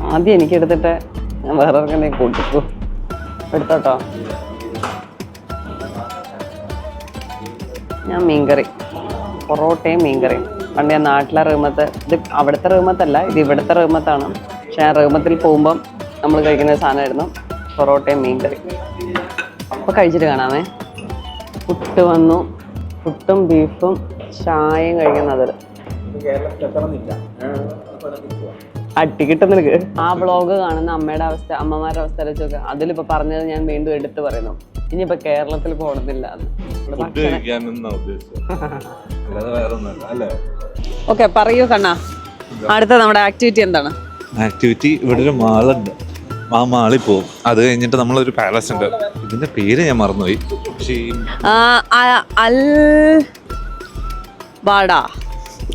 ആദ്യം എനിക്ക് എടുത്തിട്ട് ഞാൻ വേറെ എന്തെങ്കിലും കൂട്ടിക്കൂ. എടുത്തോട്ടോ. ഞാൻ മീൻകറി, പൊറോട്ടയും മീൻകറിയും. പണ്ട് ഞാൻ നാട്ടിലെ റഹ്മത്ത്, ഇത് അവിടുത്തെ റഹ്മത്തല്ല, ഇത് ഇവിടുത്തെ റഹ്മത്താണ്. പക്ഷെ ഞാൻ റഹ്മത്തിൽ പോകുമ്പം നമ്മൾ കഴിക്കുന്ന സാധനമായിരുന്നു പൊറോട്ടയും മീൻകറി. അപ്പോൾ കഴിച്ചിട്ട് കാണാമേ. പുട്ട് വന്നു, പുട്ടും ബീഫും ചായയും കഴിക്കുന്നത്. അട്ടി കിട്ടുന്നില്ല. ആ വ്ളോഗ് കാണുന്ന അമ്മയുടെ അവസ്ഥ, അമ്മമാരുടെ അവസ്ഥ വെച്ചൊക്കെ അതിലിപ്പോൾ പറഞ്ഞത് ഞാൻ വീണ്ടും എടുത്തു പറയുന്നു. ഇനിയിപ്പോൾ കേരളത്തിൽ പോകണമെന്നില്ല. ഓക്കെ, പറയൂ കണ്ണാ, അടുത്ത നമ്മുടെ ആക്ടിവിറ്റി എന്താണ്? ആക്ടിവിറ്റി ഇവിടെ ഒരു മാളുണ്ട്, ആ മാളിൽ പോകും. അത് കഴിഞ്ഞിട്ട് നമ്മളൊരു പാലസ് ഉണ്ട്, ഇതിന്റെ പേര് ഞാൻ മറന്നുപോയി. പക്ഷേ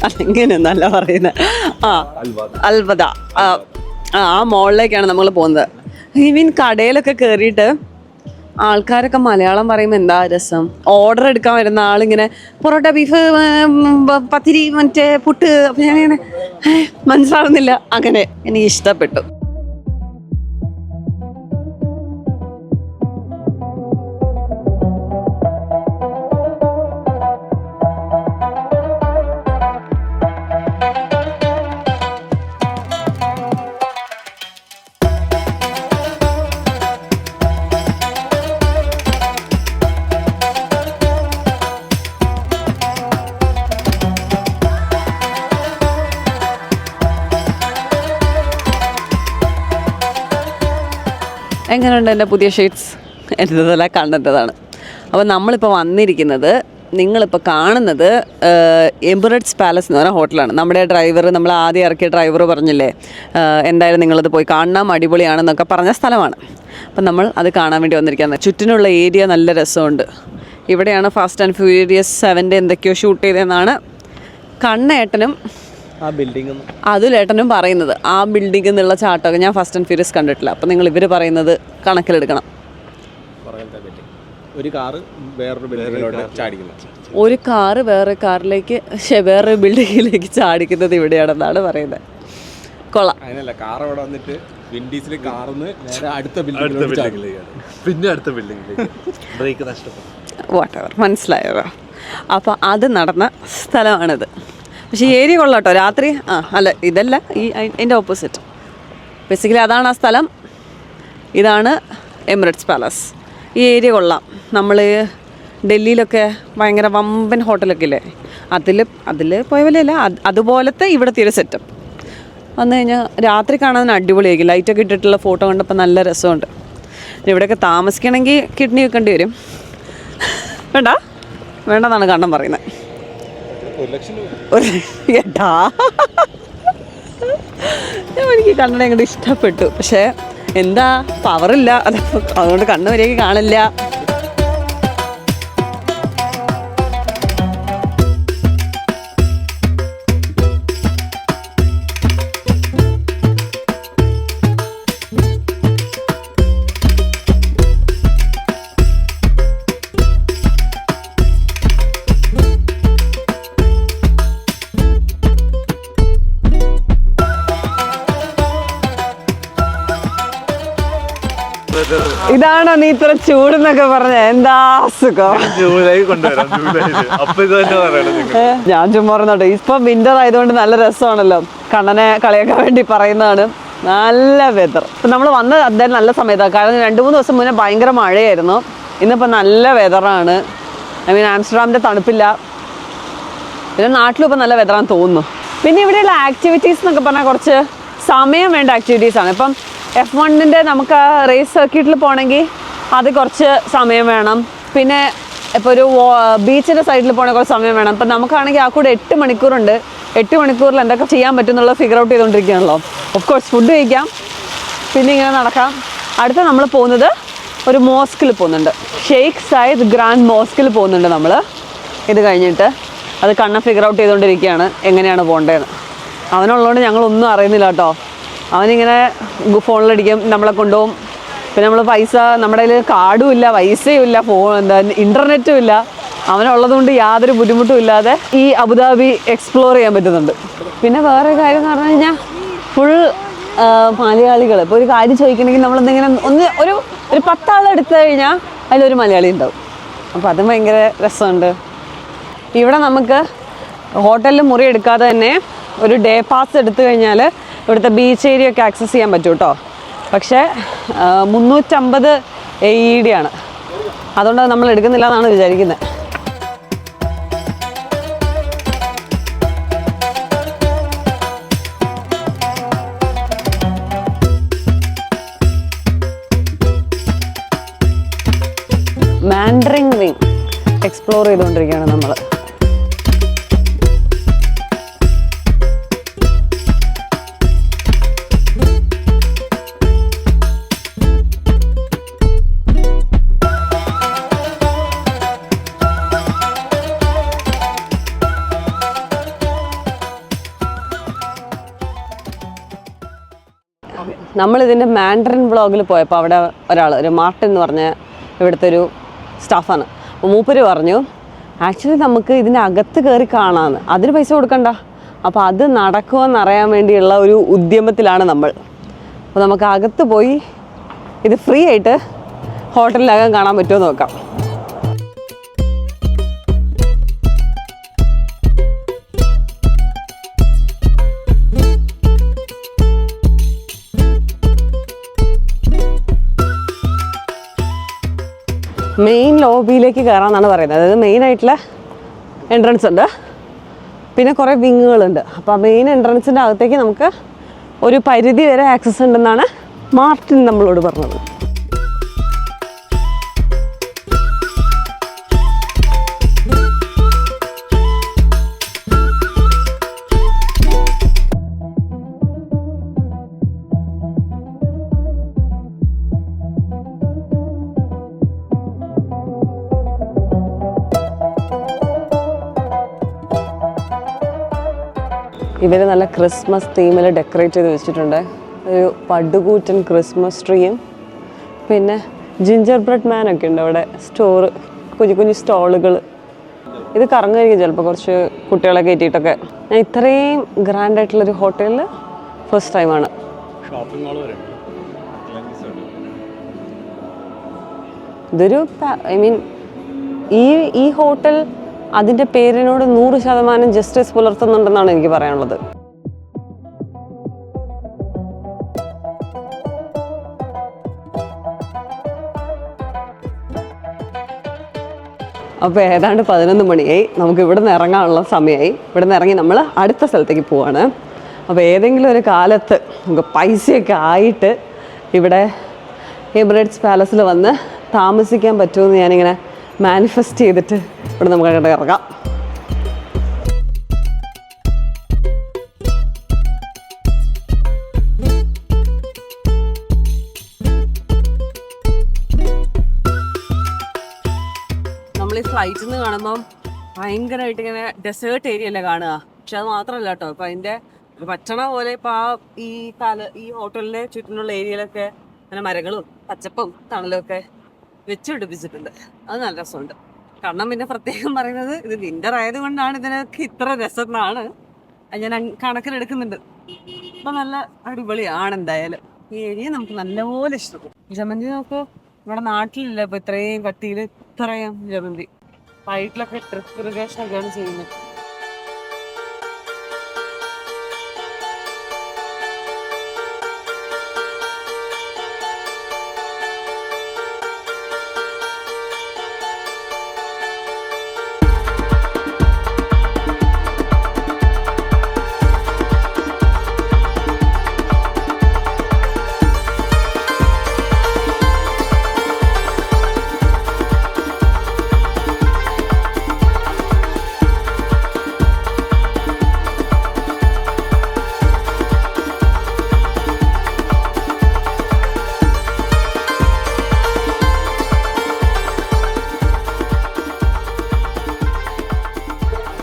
അല്ലെങ്ങനെയൊന്നല്ല പറയുന്നത്. അൽബദ. ആ മോളിലേക്കാണ് നമ്മൾ പോകുന്നത്. ഐ മീൻ കടയിലൊക്കെ കയറിയിട്ട് ആൾക്കാരൊക്കെ മലയാളം പറയുമ്പോൾ എന്താ രസം. ഓർഡർ എടുക്കാൻ വരുന്ന ആളിങ്ങനെ പൊറോട്ട, ബീഫ്, പത്തിരി, മറ്റേ പുട്ട്. അപ്പം ഞാനിങ്ങനെ മനസ്സിലാവുന്നില്ല. അങ്ങനെ എനിക്ക് ഇഷ്ടപ്പെട്ടു. എങ്ങനെയുണ്ട് എൻ്റെ പുതിയ ഷെയ്ഡ്സ്? എൻ്റെതല്ല, കണ്ടൻ്റെതാണ്. അപ്പോൾ നമ്മളിപ്പോൾ വന്നിരിക്കുന്നത്, നിങ്ങളിപ്പോൾ കാണുന്നത് എമിറേറ്റ്സ് പാലസ് എന്ന് പറഞ്ഞ ഹോട്ടലാണ്. നമ്മുടെ ഡ്രൈവർ, നമ്മൾ ആദ്യം ഇറക്കിയ ഡ്രൈവർ പറഞ്ഞില്ലേ എന്തായാലും നിങ്ങളത് പോയി കാണണം, അടിപൊളിയാണെന്നൊക്കെ പറഞ്ഞ സ്ഥലമാണ്. അപ്പം നമ്മൾ അത് കാണാൻ വേണ്ടി വന്നിരിക്കുന്നത്. ചുറ്റിനുള്ള ഏരിയ നല്ല രസമുണ്ട്. ഇവിടെയാണ് ഫാസ്റ്റ് ആൻഡ് ഫ്യൂരിയസ് 7 എന്തൊക്കെയോ ഷൂട്ട് ചെയ്തതെന്നാണ് കണ്ണേട്ടനും അതുലേട്ടനും പറയുന്നത്. ആ ബിൽഡിംഗിൽ നിന്നുള്ള ചാട്ടമൊക്കെ ഞാൻ ഫാസ്റ്റ് ആൻഡ് ഫ്യൂരിയസ് കണ്ടിട്ടില്ല. അപ്പം നിങ്ങൾ ഇവർ പറയുന്നത് കണക്കിലെടുക്കണം. ഒരു കാറ് വേറൊരു വേറെ കാറിലേക്ക്, വേറൊരു ബിൽഡിങ്ങിലേക്ക് ചാടിക്കുന്നത് ഇവിടെയാണെന്നാണ് പറയുന്നത്. കൊള്ളാം. അങ്ങനെയല്ല, കാർ അവിടെ വന്നിട്ട് വിൻഡീസിൽ കാർന്ന് നേരെ അടുത്ത ബിൽഡിംഗിലേക്ക്, പിന്നെ അടുത്ത ബിൽഡിംഗിലേക്ക് ബ്രേക്ക് നഷ്ടപ്പെട്ടു. വാട്ടെവർ, മനസ്സിലായോ? അപ്പോൾ അത് നടന്ന സ്ഥലമാണിത്. പക്ഷേ ഏരിയ കൊള്ളാം കേട്ടോ. രാത്രി അല്ല, ഇതല്ല, ഇതിൻ്റെ ഓപ്പോസിറ്റ്. ബേസിക്കലി അതാണ് ആ സ്ഥലം, ഇതാണ് എമിറേറ്റ്സ് പാലസ്. ഈ ഏരിയ കൊള്ളാം. നമ്മൾ ഡൽഹിയിലൊക്കെ ഭയങ്കര വമ്പൻ ഹോട്ടലൊക്കെ ഇല്ലേ, അതിൽ പോയ പോലെയല്ല, അതുപോലത്തെ ഇവിടുത്തെ ഒരു സെറ്റപ്പ്. വന്നു കഴിഞ്ഞാൽ രാത്രി കാണാൻ അടിപൊളിയായിരിക്കും. ലൈറ്റൊക്കെ ഇട്ടിട്ടുള്ള ഫോട്ടോ കണ്ടപ്പോൾ നല്ല രസമുണ്ട്. ഇവിടെയൊക്കെ താമസിക്കണമെങ്കിൽ കിഡ്നി വെക്കേണ്ടി വരും. വേണ്ടെന്നാണ് കണ്ണം പറയുന്നത്. ഏട്ടാ, എനിക്ക് കണ്ണട അങ്ങോട്ട് ഇഷ്ടപ്പെട്ടു. പക്ഷേ എന്താ, പവറില്ല, അതുകൊണ്ട് കണ്ണ് വരെയൊക്കെ കാണില്ല. ഇതാണോ നീ ഇത്ര ചൂടെന്നൊക്കെ പറഞ്ഞ? എന്താ സുഖം. ഞാൻ ചുമ്മാ പറഞ്ഞോട്ടെ, ഇപ്പൊ വിന്റർ ആയതുകൊണ്ട് നല്ല രസമാണല്ലോ. കണ്ണനെ കളിയാക്കാൻ വേണ്ടി പറയുന്നതാണ്. നല്ല വെതർ. ഇപ്പം നമ്മൾ വന്നത് എന്തായാലും നല്ല സമയത്താണ്. കാരണം 2-3 ദിവസം മുന്നേ ഭയങ്കര മഴയായിരുന്നു. ഇന്നിപ്പോൾ നല്ല വെതറാണ്. I mean ആംസ്റ്റർഡാമിൻ്റെ തണുപ്പില്ല. പിന്നെ നാട്ടിലും ഇപ്പം നല്ല വെതറാന്ന് തോന്നുന്നു. പിന്നെ ഇവിടെയുള്ള ആക്ടിവിറ്റീസ് എന്നൊക്കെ പറഞ്ഞാൽ കുറച്ച് സമയം വേണ്ട ആക്ടിവിറ്റീസാണ്. ഇപ്പം F1-ൻ്റെ നമുക്ക് റേസ് സർക്യൂട്ടിൽ പോകണമെങ്കിൽ അത് കുറച്ച് സമയം വേണം. പിന്നെ ഇപ്പോൾ ഒരു ബീച്ചിൻ്റെ സൈഡിൽ പോകണമെങ്കിൽ കുറച്ച് സമയം വേണം. ഇപ്പം നമുക്കാണെങ്കിൽ ആ കൂടെ 8 മണിക്കൂറുണ്ട്. 8 മണിക്കൂറിൽ എന്തൊക്കെ ചെയ്യാൻ പറ്റും എന്നുള്ളത് ഫിഗർ ഔട്ട് ചെയ്തുകൊണ്ടിരിക്കുകയാണല്ലോ. ഓഫ് കോഴ്സ് ഫുഡ് കഴിക്കാം, പിന്നെ ഇങ്ങനെ നടക്കാം. അടുത്ത നമ്മൾ പോകുന്നത് ഒരു മോസ്കിൽ പോകുന്നുണ്ട്. ഷെയ്ഖ് സയ്യിദ് ഗ്രാൻഡ് മോസ്കിൽ പോകുന്നുണ്ട് നമ്മൾ. ഇത് കഴിഞ്ഞിട്ട് അത് കണ്ണ ഫിഗർ ഔട്ട് ചെയ്തുകൊണ്ടിരിക്കുകയാണ് എങ്ങനെയാണ് പോകേണ്ടതെന്ന്. അവനുള്ളതുകൊണ്ട് ഞങ്ങളൊന്നും അറിയുന്നില്ല കേട്ടോ. അവനിങ്ങനെ ഫോണിലടിക്കും, നമ്മളെ കൊണ്ടുപോകും. പിന്നെ നമ്മൾ പൈസ, നമ്മുടെ കയ്യിൽ കാർഡും ഇല്ല, പൈസയും ഇല്ല, ഇൻ്റർനെറ്റും ഇല്ല. അവനുള്ളതുകൊണ്ട് യാതൊരു ബുദ്ധിമുട്ടും ഇല്ലാതെ ഈ അബുദാബി എക്സ്പ്ലോർ ചെയ്യാൻ പറ്റുന്നുണ്ട്. പിന്നെ വേറെ കാര്യം എന്ന് പറഞ്ഞു കഴിഞ്ഞാൽ ഫുൾ മലയാളികൾ ഇപ്പോൾ ഒരു കാര്യം ചോദിക്കണമെങ്കിൽ നമ്മളെന്തെങ്കിലും ഒരു 10 ആൾ എടുത്തു കഴിഞ്ഞാൽ അതിലൊരു മലയാളി ഉണ്ടാവും. അപ്പോൾ അതും ഭയങ്കര രസമുണ്ട്. ഇവിടെ നമുക്ക് ഹോട്ടലിൽ മുറി എടുക്കാതെ തന്നെ ഒരു ഡേ പാസ് എടുത്തു കഴിഞ്ഞാൽ ഇവിടുത്തെ ബീച്ച് ഏരിയ ഒക്കെ ആക്സസ് ചെയ്യാൻ പറ്റും കേട്ടോ. പക്ഷേ 350 AED ആണ്. അതുകൊണ്ട് നമ്മൾ എടുക്കുന്നില്ല എന്നാണ് വിചാരിക്കുന്നത്. മാൻഡറിൻ വിങ് എക്സ്പ്ലോർ ചെയ്തുകൊണ്ടിരിക്കുകയാണ് നമ്മൾ. നമ്മളിതിൻ്റെ മാൻഡറിൻ വ്ളോഗിൽ പോയപ്പോൾ അവിടെ ഒരു മാർട്ടിൻ എന്ന് പറഞ്ഞ ഇവിടുത്തെ ഒരു സ്റ്റാഫാണ്. അപ്പോൾ മൂപ്പര് പറഞ്ഞു ആക്ച്വലി നമുക്ക് ഇതിൻ്റെ അകത്ത് കയറി കാണാമെന്ന്, അതിന് പൈസ കൊടുക്കണ്ട. അപ്പോൾ അത് നടക്കുമെന്ന് അറിയാൻ വേണ്ടിയുള്ള ഒരു ഉദ്യമത്തിലാണ് നമ്മൾ. അപ്പോൾ നമുക്ക് അകത്ത് പോയി ഇത് ഫ്രീ ആയിട്ട് ഹോട്ടലിനകം കാണാൻ പറ്റുമോ നോക്കാം. മെയിൻ ലോബിയിലേക്ക് കയറാമെന്നാണ് പറയുന്നത്. അതായത് മെയിനായിട്ടുള്ള എൻട്രൻസ് ഉണ്ട്, പിന്നെ കുറേ വിങ്ങുകളുണ്ട്. അപ്പോൾ ആ മെയിൻ എൻട്രൻസിൻ്റെ അകത്തേക്ക് നമുക്ക് ഒരു പരിധി വരെ ആക്സസ് ഉണ്ടെന്നാണ് മാർട്ടിൻ നമ്മളോട് പറഞ്ഞത്. ഇവർ നല്ല ക്രിസ്മസ് തീമിൽ ഡെക്കറേറ്റ് ചെയ്ത് വെച്ചിട്ടുണ്ട്. ഒരു പടുകൂറ്റൻ ക്രിസ്മസ് ട്രീയും പിന്നെ ജിഞ്ചർ ബ്രെഡ് മാനൊക്കെ ഉണ്ട് അവിടെ. കുഞ്ഞു കുഞ്ഞു സ്റ്റോളുകൾ. ഇത് കറങ്ങുമായിരിക്കും ചിലപ്പോൾ, കുറച്ച് കുട്ടികളെ കയറ്റിയിട്ടൊക്കെ. ഞാൻ ഇത്രയും ഗ്രാൻഡായിട്ടുള്ളൊരു ഹോട്ടലിൽ ഫസ്റ്റ് ടൈമാണ്. ഇതൊരു ഈ ഹോട്ടൽ അതിൻ്റെ പേരിനോട് 100% ജസ്റ്റിസ് പുലർത്തുന്നുണ്ടെന്നാണ് എനിക്ക് പറയാനുള്ളത്. അപ്പോൾ ഏതാണ്ട് 11 മണിയായി. നമുക്ക് ഇവിടെ നിന്ന് ഇറങ്ങാനുള്ള സമയമായി. ഇവിടെ നിന്ന് ഇറങ്ങി നമ്മൾ അടുത്ത സ്ഥലത്തേക്ക് പോവാണ്. അപ്പോൾ ഏതെങ്കിലും ഒരു കാലത്ത് നമുക്ക് പൈസയൊക്കെ ആയിട്ട് ഇവിടെ എമിറേറ്റ്സ് പാലസിൽ വന്ന് താമസിക്കാൻ പറ്റുമെന്ന് ഞാനിങ്ങനെ മാനിഫെസ്റ്റ് ചെയ്തിട്ട് ഇവിടെ നമുക്ക് അങ്ങോട്ട് ഇറങ്ങാം. നമ്മൾ ഈ ഫ്ലൈറ്റിൽ നിന്ന് കാണുമ്പം ഭയങ്കരമായിട്ട് ഇങ്ങനെ ഡെസേർട്ട് ഏരിയ അല്ലേ കാണുക. പക്ഷെ അത് മാത്രമല്ല കേട്ടോ, ഇപ്പം അതിൻ്റെ പറ്റണ പോലെ ഇപ്പം ഈ ഹോട്ടലിൻ്റെ ചുറ്റിനുള്ള ഏരിയയിലൊക്കെ അങ്ങനെ മരങ്ങളും പച്ചപ്പും തണലും ഒക്കെ വെച്ചുപിടിപ്പിച്ചിട്ടുണ്ട്. അത് നല്ല രസമുണ്ട്. കാരണം പിന്നെ പ്രത്യേകം പറയുന്നത് ഇത് വിൻ്റർ ആയതുകൊണ്ടാണ് ഇതിനൊക്കെ ഇത്ര രസം എന്നാണ് ഞാൻ കണക്കിലെടുക്കുന്നുണ്ട്. അപ്പം നല്ല അടിപൊളിയാണ് എന്തായാലും. ഈ ഏരിയ നമുക്ക് നല്ലപോലെ ഇഷ്ടപ്പെടും. ജമന്തി നോക്കൂ, ഇവിടെ നാട്ടിലില്ല ഇപ്പം ഇത്രയും കട്ടിയിൽ ഇത്രയും ജമന്തി. വൈറ്റിലൊക്കെ ട്രിപ്പ് ഇറിഗേഷനൊക്കെയാണ് ചെയ്യുന്നത്.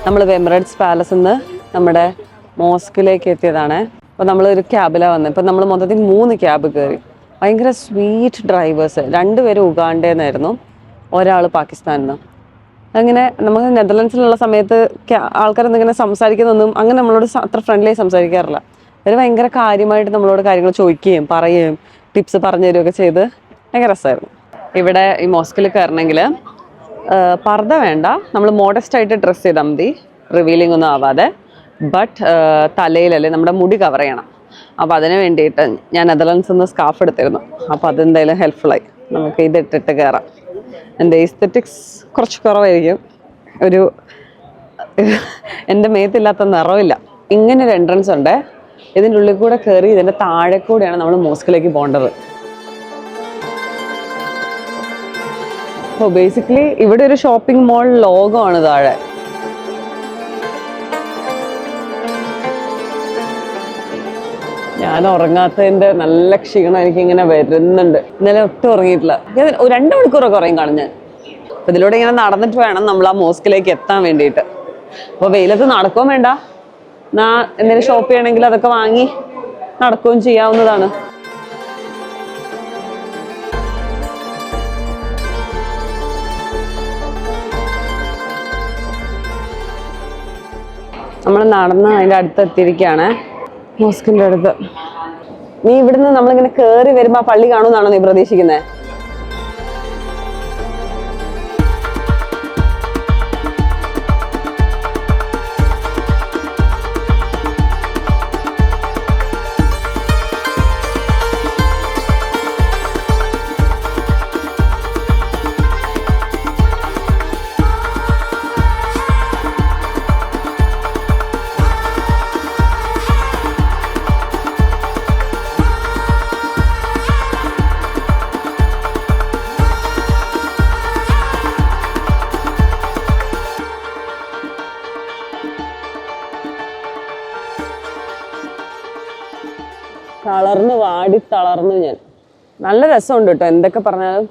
നമ്മൾ എമിറേറ്റ്സ് പാലസിൽ നിന്ന് നമ്മുടെ മോസ്കിലേക്ക് എത്തിയതാണ്. അപ്പോൾ നമ്മളൊരു ക്യാബിലാണ് വന്നത്. ഇപ്പം നമ്മൾ മൊത്തത്തിൽ 3 ക്യാബ് കയറി. ഭയങ്കര സ്വീറ്റ് ഡ്രൈവേഴ്സ്. 2 പേര് ഉഗാണ്ടയിൽ നിന്നായിരുന്നു, ഒരാൾ പാകിസ്ഥാനിൽ നിന്ന്. അങ്ങനെ നമുക്ക് നെതർലൻഡ്സിലുള്ള സമയത്ത് ആൾക്കാരെന്തിങ്ങനെ സംസാരിക്കുന്നൊന്നും അങ്ങനെ നമ്മളോട് അത്ര ഫ്രണ്ട്ലി സംസാരിക്കാറില്ല. ഇവർ ഭയങ്കര കാര്യമായിട്ട് നമ്മളോട് കാര്യങ്ങൾ ചോദിക്കുകയും പറയുകയും ടിപ്സ് പറഞ്ഞു തരികയൊക്കെ ചെയ്ത് ഭയങ്കര രസമായിരുന്നു. ഇവിടെ ഈ മോസ്കിൽ കയറണമെങ്കിൽ പർദ്ദ വേണ്ട, നമ്മൾ മോഡസ്റ്റ് ആയിട്ട് ഡ്രസ്സ് ചെയ്താൽ മതി, റിവീലിംഗ് ഒന്നും ആവാതെ. ബട്ട് തലയിലല്ലേ നമ്മുടെ മുടി കവർ ചെയ്യണം. അപ്പോൾ അതിന് വേണ്ടിയിട്ട് ഞാൻ നെതർലൻഡ്സിൽ നിന്ന് സ്കാർഫ് എടുത്തിരുന്നു. അപ്പോൾ അതെന്തായാലും ഹെൽപ്ഫുള്ളായി. നമുക്ക് ഇതിട്ടിട്ട് കയറാം. എൻ്റെ എസ്തെറ്റിക്സ് കുറച്ച് കുറവായിരിക്കും, ഒരു എൻ്റെ മേത്തില്ലാത്ത നിറവില്ല. ഇങ്ങനൊരു എൻട്രൻസ് ഉണ്ട്, ഇതിൻ്റെ ഉള്ളിൽ കൂടെ കയറി ഇതിൻ്റെ താഴെ കൂടെയാണ് നമ്മൾ മോസ്കിലേക്ക് പോകേണ്ടത്. അപ്പോൾ ബേസിക്കലി ഇവിടെ ഒരു ഷോപ്പിംഗ് മോൾ ലോഗമാണ് താഴെ. ഞാൻ ഉറങ്ങാത്തതിൻ്റെ നല്ല ക്ഷീണം എനിക്കിങ്ങനെ വരുന്നുണ്ട്. ഇന്നലെ ഒട്ടും ഉറങ്ങിയിട്ടില്ല. ഞാൻ 2 മണിക്കൂറൊക്കെ ഉറങ്ങി കാണും ഞാൻ. അപ്പം ഇതിലൂടെ ഇങ്ങനെ നടന്നിട്ട് വേണം നമ്മൾ ആ മോസ്കിലേക്ക് എത്താൻ വേണ്ടിയിട്ട്. അപ്പോൾ വെയിലത്ത് നടക്കുകയും വേണ്ട, എന്തെങ്കിലും ഷോപ്പ് ചെയ്യണമെങ്കിൽ അതൊക്കെ വാങ്ങി നടക്കുകയും ചെയ്യാവുന്നതാണ്. നമ്മൾ നടന്ന് അതിൻ്റെ അടുത്തെത്തിയിരിക്കുകയാണ്, മോസ്കിൻ്റെ അടുത്ത്. നീ ഇവിടുന്ന് നമ്മളിങ്ങനെ കയറി വരുമ്പോൾ ആ പള്ളി കാണുമെന്നാണോ നീ പ്രതീക്ഷിക്കുന്നത്? തളർന്നു ഞാൻ. നല്ല രസമുണ്ട് കേട്ടോ, എന്തൊക്കെ പറഞ്ഞാലും.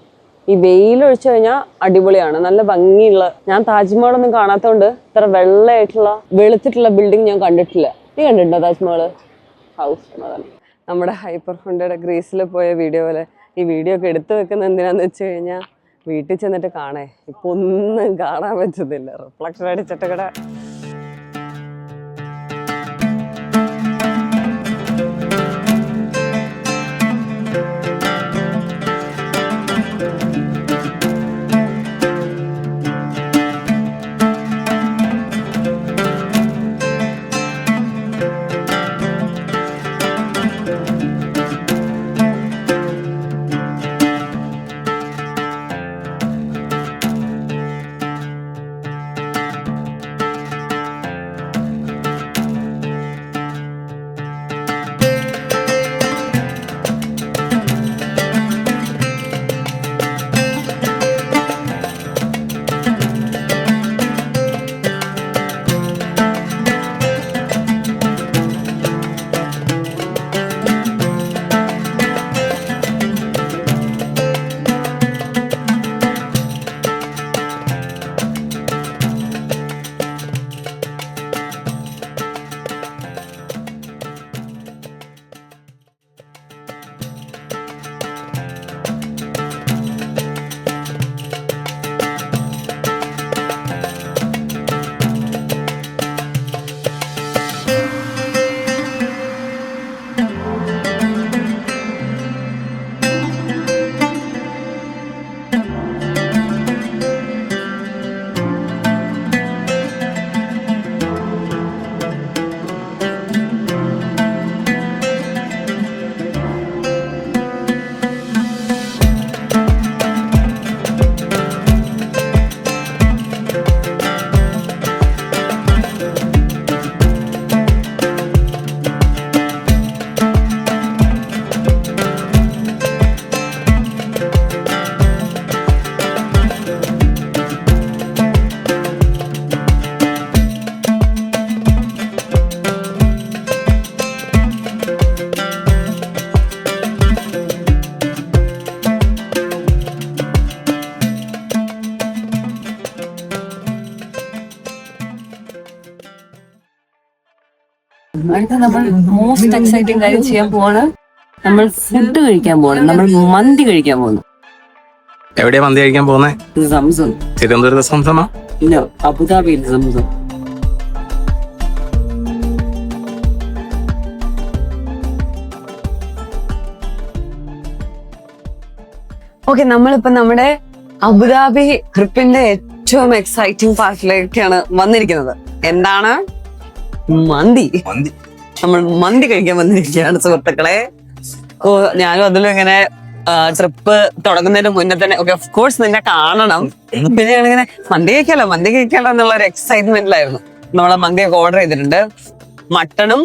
ഈ വെയിലൊഴിച്ചു കഴിഞ്ഞാൽ അടിപൊളിയാണ്, നല്ല ഭംഗിയുള്ള. ഞാൻ താജ്മഹലൊന്നും കാണാത്തതുകൊണ്ട് ഇത്ര വെളുത്തിട്ടുള്ള ബിൽഡിംഗ് ഞാൻ കണ്ടിട്ടില്ല. നീ കണ്ടിട്ടുണ്ടോ താജ്മഹൽ ഹൗസ്? നമ്മുടെ ഹൈപ്പർ ഹോണ്ടയുടെ ഗ്രീസിൽ പോയ വീഡിയോ പോലെ ഈ വീഡിയോ ഒക്കെ എടുത്തു വെക്കുന്ന എന്തിനാന്ന് വെച്ച് കഴിഞ്ഞാൽ വീട്ടിൽ ചെന്നിട്ട് കാണേ, ഇപ്പൊ ഒന്നും കാണാൻ പറ്റുന്നില്ല, റിഫ്ലക്ഷൻ അടിച്ചിട്ട് കൂടെ. അടുത്ത നമ്മൾ മോസ്റ്റ് എക്സൈറ്റിംഗ് കാര്യം ചെയ്യാൻ പോവാണ്. നമ്മൾ ഫുഡ് കഴിക്കാൻ പോകണം. നമ്മൾ മന്തി കഴിക്കാൻ പോകുന്നു. എവിടെയാ മന്തി കഴിക്കാൻ പോകുന്നത്? സംസം. തിരുവനന്തപുരത്ത് സംസമാ? ഇല്ല, അബുദാബിയിൽ സംസം. ഓക്കെ, നമ്മളിപ്പോ നമ്മുടെ അബുദാബി ട്രിപ്പിന്റെ ഏറ്റവും എക്സൈറ്റിംഗ് പാർട്ടിലേക്കാണ് വന്നിരിക്കുന്നത്. എന്താണ്? മന്തി. നമ്മൾ മന്തി കഴിക്കാൻ വന്നിരിക്കുകയാണ് സുഹൃത്തുക്കളെ. ഓ, ഞാനും അതിലും ഇങ്ങനെ ട്രിപ്പ് തുടങ്ങുന്നതിന് മുന്നേ തന്നെ ഓഫ് കോഴ്സ് നിന്നെ കാണണം, പിന്നെ ഞങ്ങളിങ്ങനെ മന്തി കഴിക്കാലോ എന്നുള്ള ഒരു എക്സൈറ്റ്മെന്റിലായിരുന്നു. നമ്മളെ മന്തിയൊക്കെ ഓർഡർ ചെയ്തിട്ടുണ്ട്. മട്ടണും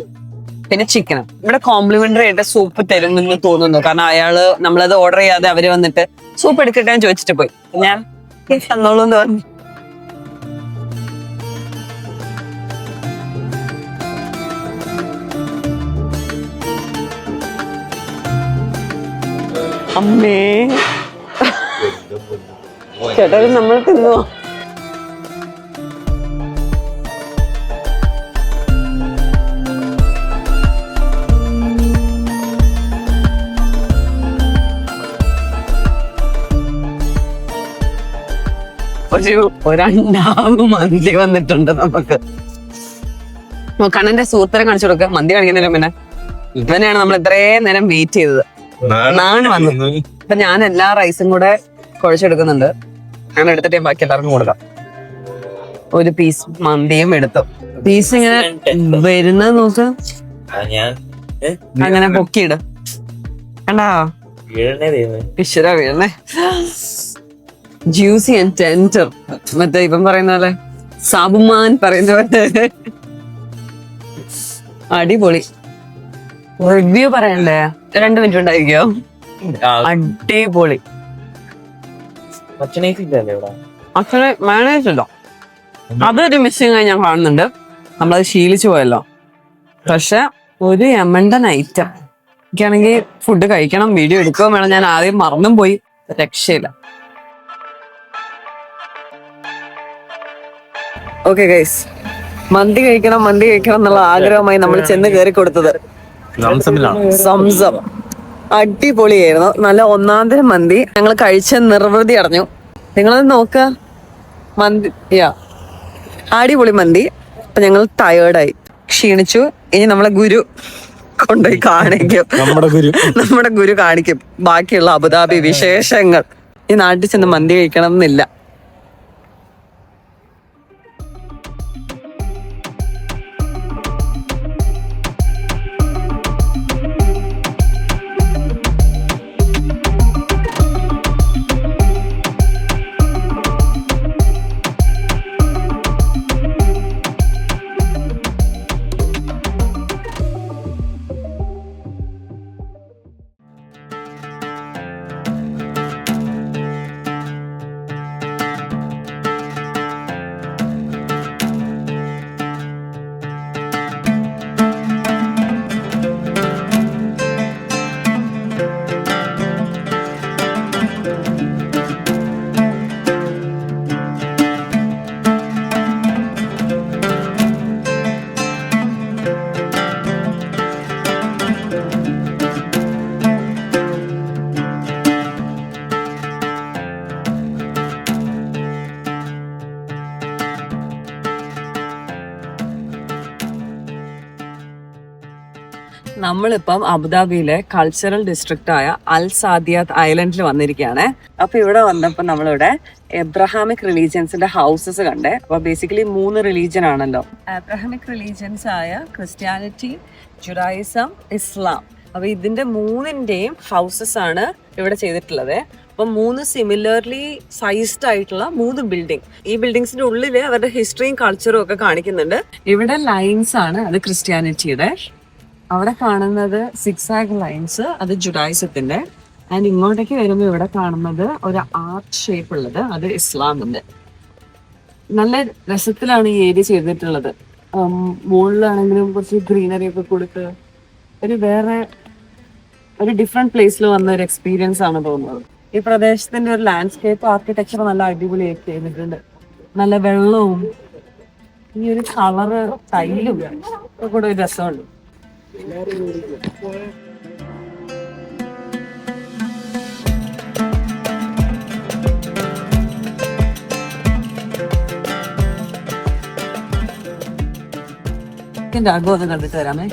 പിന്നെ ചിക്കനും. ഇവിടെ കോംപ്ലിമെന്ററി ആയിട്ട് സൂപ്പ് തരുമെന്ന് തോന്നുന്നു. കാരണം അയാള് നമ്മളത് ഓർഡർ ചെയ്യാതെ അവര് വന്നിട്ട് സൂപ്പ് എടുക്കട്ടെ എന്ന് ചോദിച്ചിട്ട് പോയി. ഞാൻ തന്നോളൂ എന്ന് പറഞ്ഞു. അമ്മേ ചേട്ടാ, നമ്മൾ തിന്നുവോ? ഒരണ്ടാവ് മന്തി വന്നിട്ടുണ്ട് നമുക്ക്. കണ്ണന്റെ സൂത്രനെ കാണിച്ചു കൊടുക്കുക. മന്തി കാണിക്കുന്നതിന് പിന്നെ ഇവനെയാണ് നമ്മൾ ഇത്രയും നേരം വെയിറ്റ് ചെയ്തത്. നാണ് വന്നു. അപ്പൊ ഞാൻ എല്ലാ റൈസും കൂടെ കുഴച്ചെടുക്കുന്നുണ്ട്. അങ്ങനെ എടുത്തിട്ട് ബാക്കി എല്ലാവർക്കും കൊടുക്കാം. ഒരു പീസ് മന്തിയും എടുത്തു. പീസ് ഇങ്ങനെ വരുന്നത് നോക്ക്, അങ്ങനെ പൊക്കിയിട്. കണ്ടാ ഈശ്വര വീഴണേ. Juicy and tender. മറ്റേ ഇപ്പം പറയുന്ന പോലെ സാബുമാൻ പറയുന്ന പോലെ അടിപൊളി. റിവ്യൂ പറയണ്ടേ? 2 മിനിറ്റ് ഉണ്ടായിരിക്കോ? അടിപൊളി. അച്ഛനെ മയണൈസ് ഇല്ല, അതൊരു മിസ്സിങ് ആയി ഞാൻ കാണുന്നുണ്ട്. നമ്മളത് ശീലിച്ചു പോയല്ലോ. പക്ഷെ ഒരു എമണ്ടൻ ഐറ്റം. എനിക്കാണെങ്കിൽ ഫുഡ് കഴിക്കണം, വീഡിയോ എടുക്കുകയും വേണം. ഞാൻ ആദ്യം മറന്നും പോയി, രക്ഷയില്ല. ഓക്കെ ഗൈസ്, മന്തി കഴിക്കണം എന്നുള്ള ആഗ്രഹമായി നമ്മൾ ചെന്ന് കയറി കൊടുത്തത് സംസം. അടിപൊളിയായിരുന്നു. നല്ല ഒന്നാന്തരം മന്തി ഞങ്ങൾ കഴിച്ച നിർവൃതി അടഞ്ഞു. നിങ്ങളത് നോക്കുക, മന്തി അടിപൊളി മന്തി. അപ്പൊ ഞങ്ങൾ ടയേർഡായി, ക്ഷീണിച്ചു. ഇനി നമ്മളെ ഗുരു കൊണ്ടുപോയി കാണിക്കും, നമ്മുടെ ഗുരു കാണിക്കും ബാക്കിയുള്ള അബുദാബി വിശേഷങ്ങൾ. ഈ നാട്ടിൽ ചെന്ന് മന്തി കഴിക്കണം എന്നില്ല. നമ്മളിപ്പം അബുദാബിയിലെ കൾച്ചറൽ ഡിസ്ട്രിക്റ്റ് ആയ അൽ സാദിയാത്ത് ഐലൻഡിൽ വന്നിരിക്കുകയാണ്. അപ്പൊ ഇവിടെ വന്നപ്പോൾ നമ്മളിവിടെ എബ്രഹാമിക് റിലീജിയൻസിന്റെ ഹൗസസ് കണ്ടേ. അപ്പൊ ബേസിക്കലി 3 റിലീജിയൻ ആണല്ലോ. എബ്രഹാമിക് റിലീജിയൻസ് ആയ ക്രിസ്ത്യാനിറ്റി, ജുഡായിസം, ഇസ്ലാം. അപ്പൊ ഇതിന്റെ 3ന്റെയും ഹൗസസ് ആണ് ഇവിടെ ചെയ്തിട്ടുള്ളത്. അപ്പൊ 3 സിമിലർലി സൈസ്ഡ് ആയിട്ടുള്ള 3 ബിൽഡിംഗ്. ഈ ബിൽഡിങ്സിന്റെ ഉള്ളില് അവരുടെ ഹിസ്റ്ററിയും കൾച്ചറും ഒക്കെ കാണിക്കുന്നുണ്ട്. ഇവിടെ ലൈൻസ് ആണ്, അത് ക്രിസ്ത്യാനിറ്റിയുടെ. അവിടെ കാണുന്നത് 6 ലൈൻസ്, അത് ജുഡായിസത്തിന്റെ. ആൻഡ് ഇങ്ങോട്ടേക്ക് വരുമ്പോൾ ഇവിടെ കാണുന്നത് ഒരു ആർട്ട് ഷേപ്പ് ഉള്ളത്, അത് ഇസ്ലാമിന്റെ. നല്ല രസത്തിലാണ് ഈ ഏരിയ ചെയ്തിട്ടുള്ളത്. മുകളിലാണെങ്കിലും കുറച്ച് ഗ്രീനറി ഒക്കെ കൊടുത്ത് ഒരു ഡിഫറെന്റ് പ്ലേസിൽ വന്ന ഒരു എക്സ്പീരിയൻസ് ആണ് തോന്നുന്നത്. ഈ പ്രദേശത്തിന്റെ ഒരു ലാൻഡ്സ്കേപ്പ് ആർക്കിടെക്ചർ നല്ല അടിപൊളിയായി ചെയ്തിട്ടുണ്ട്. നല്ല വെള്ളവും ഈ ഒരു കളറ് ടൈലും ഒക്കെ കൂടെ ഒരു രസമുണ്ട്. അഗോ ഒന്ന് കണ്ടിട്ട് വരാമേ.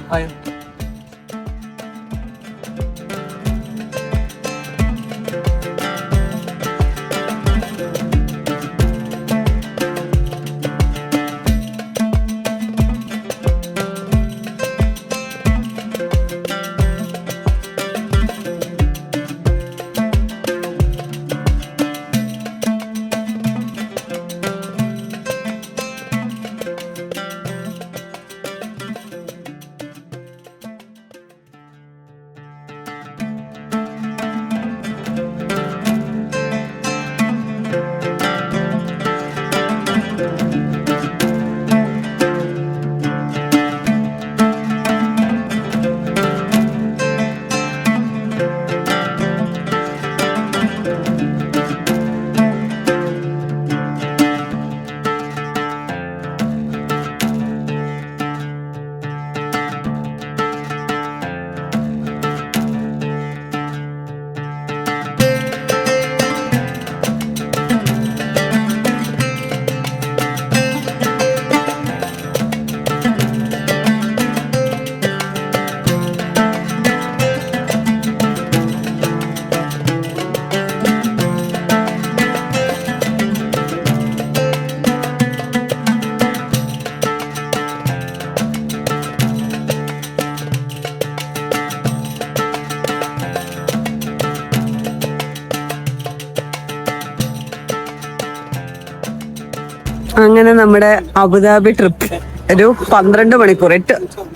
അങ്ങനെ നമ്മുടെ അബുദാബി ട്രിപ്പ് ഒരു 12 മണിക്കൂർ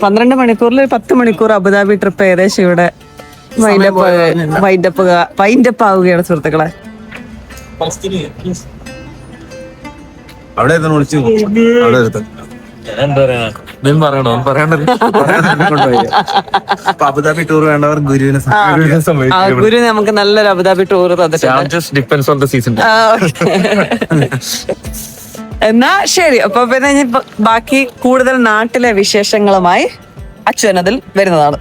12 മണിക്കൂറിൽ 10 മണിക്കൂർ അബുദാബി ട്രിപ്പ് ഏകദേശം ഇവിടെ വൈൻഡപ്പ് ആവുകയാണ് സുഹൃത്തുക്കളെ. അവിടെ അബുദാബി ടൂർ വേണ്ടവർ ഗുരുവിനെ ഗുരു നമുക്ക് നല്ലൊരു അബുദാബി ടൂർ തന്നിട്ടുണ്ട്. എന്നാ ശരി, അപ്പൊ പിന്നെ ബാക്കി കൂടുതൽ നാട്ടിലെ വിശേഷങ്ങളുമായി അച്യുനതിൽ വരുന്നതാണ്.